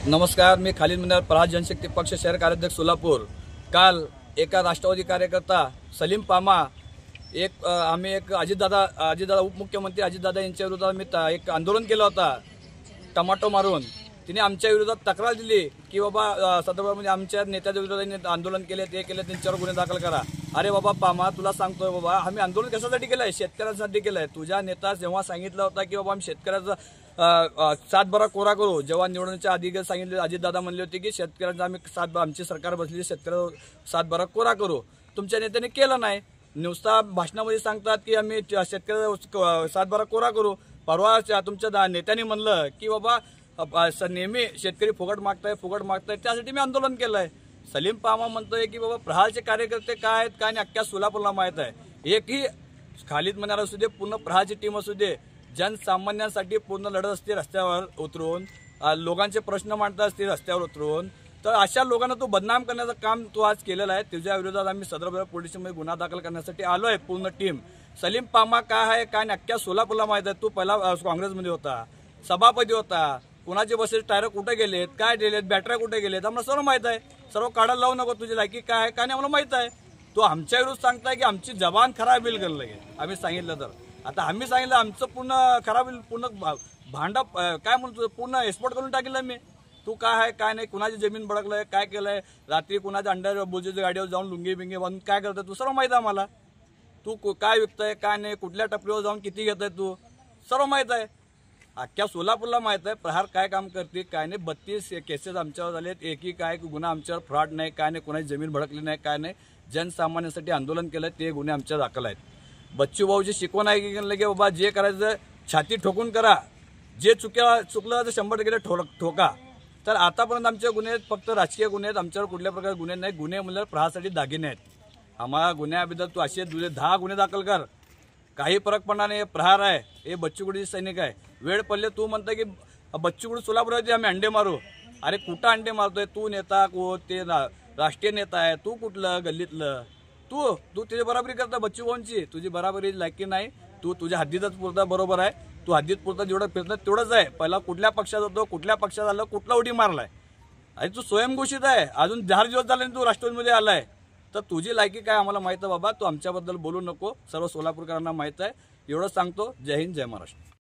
नमस्कार, मी खालिद मिनार, प्रहार जनशक्ती पक्ष शहर कार्याध्यक्ष सोलापूर। काल एका राष्ट्रवादी कार्यकर्ता सलीम पामा आम्ही एक अजितदादा उपमुख्यमंत्री अजितदादा यांच्या विरोधात मी एक आंदोलन केलं होता टमाटो मारून। तिने आमच्या विरोधात तक्रार दिली की बाबा सदर्भामध्ये आमच्या नेत्याच्या विरोधात आंदोलन केले, ते केले, त्यांच्यावर गुन्हे दाखल करा। अरे बाबा पामा, तुला सांगतोय बाबा, आम्ही आंदोलन कशासाठी केलंय? शेतकऱ्यांसाठी केलंय। तुझ्या नेता जेव्हा सांगितलं होता की बाबा आम्ही शेतकऱ्याचा सातबारा कोरा करू, जेव्हा निवडणुकीच्या आधी सांगितले, अजितदादा म्हणले होते की शेतकऱ्यांचा आम्ही आमची सरकार बसली शेतकऱ्या सातबारा कोरा करू, तुमच्या नेत्याने केलं नाही। नुसता भाषणामध्ये सांगतात की आम्ही शेतकऱ्या सातबारा कोरा करू। परवा तुमच्या नेत्याने म्हणलं की बाबा नेहमी शेतकरी फुकट मागताय, त्यासाठी मी आंदोलन केलंय। सलीम पामा म्हणतोय की बाबा प्रहारचे कार्यकर्ते काय आहेत काय नाही, अख्ख्या सोलापूरला माहित आहे। एकही खालिद मिनार असू दे, पूर्ण प्रहारची टीम असू दे, जनसामान्यांसाठी पूर्ण लढत असते रस्त्यावर उतरून, लोकांचे प्रश्न मांडत असते रस्त्यावर उतरून। तर अशा लोकांना तू बदनाम करण्याचं काम तू आज केलेलं आहे। तुझ्या विरोधात आम्ही सदर पोलीस स्टेशनमध्ये गुन्हा दाखल करण्यासाठी आलोय पूर्ण टीम। सलीम पामा काय आहे काय नाही, अख्ख्या सोलापूरला माहित आहे। तू पहिला काँग्रेसमध्ये होता, सभापती होता, कुणाचे बसेस टायर कुठे गेलेत, काय गेलेत, बॅटऱ्या कुठे गेलेत, आम्हाला सर्व माहित आहे। सर्व काढायला लावू नको, तुझी लायकी काय आहे काय नाही आम्हाला माहित आहे। तो आमच्या विरुद्ध सांगताय की आमची जबान खराब होईल कर लगे आम्ही सांगितलं तर। आता आम्ही सांगितलं आमचं पूर्ण खराब होईल, पूर्ण भांडा काय म्हणतो पूर्ण एक्सपोर्ट करून टाकलं मी। तू काय आहे काय नाही, कुणाची जमीन भडकलंय, काय केलंय, रात्री कुणाच्या अंडर बोजेच्या गाडीवर जाऊन लुंगी बिंगी बांधून काय करतोय तू सर्व माहित आहे आम्हाला। तू काय विकतोय काय नाही, कुठल्या टपरीवर जाऊन किती घेतोय तू सर्व माहित आहे। अख्ख्या सोलापूरला माहित आहे प्रहार काय काम करते काय नाही। 32 केसेस आमच्यावर झालेत, एकही काय गुन्हा आमच्यावर फ्रॉड नाही काय नाही, कुणाची जमीन भडकली नाही काय नाही। जनसामान्यांसाठी आंदोलन केलं, ते गुन्हे आमच्या दाखल आहेत। बच्चू भाऊची शिकवण आहे की लगे बाबा जे करायचं छाती ठोकून करा, जे चुकलं तर 100% ठोका। तर आतापर्यंत आमचे गुन्हे फक्त राजकीय गुन्हे आहेत, आमच्यावर कुठल्या प्रकारचे गुन्हे नाही। गुन्हे म्हणजे प्रहारसाठी दागिने आहेत। आम्हाला गुन्ह्याबद्दल तू असे 10 गुन्हे दाखल कर, काही फरक पडणार नाही। प्रहार आहे, हे बच्चूकडीचे सैनिक आहे। वेळ पडले तू म्हणता की बच्चूकडू सोलापुरात आम्ही अंडे मारू। अरे कुठं अंडे मारतोय तू? नेता को ते राष्ट्रीय नेता आहे, तू कुठलं गल्लीतलं? तू तुझी बराबरी करता बच्चू भाऊंची, तुझी बराबरी लायकी नाही। तू तुझ्या हद्दीतच पुरता बरोबर आहे, तू हद्दीत पुरता जेवढं फिरतं तेवढंच आहे। पहिला कुठल्या पक्षात होतो, कुठल्या पक्षात आलं, कुठला उडी मारलाय, अरे तू स्वयंघोषित आहे। अजून 4 दिवस झाले तू राष्ट्रवादीमध्ये आलाय, तर तुझी लायकी काय आम्हाला माहित आहे बाबा। तू आमच्याबद्दल बोलू नको, सर्व सोलापूरकरांना माहित आहे। एवढं सांगतो। जय हिंद, जय महाराष्ट्र।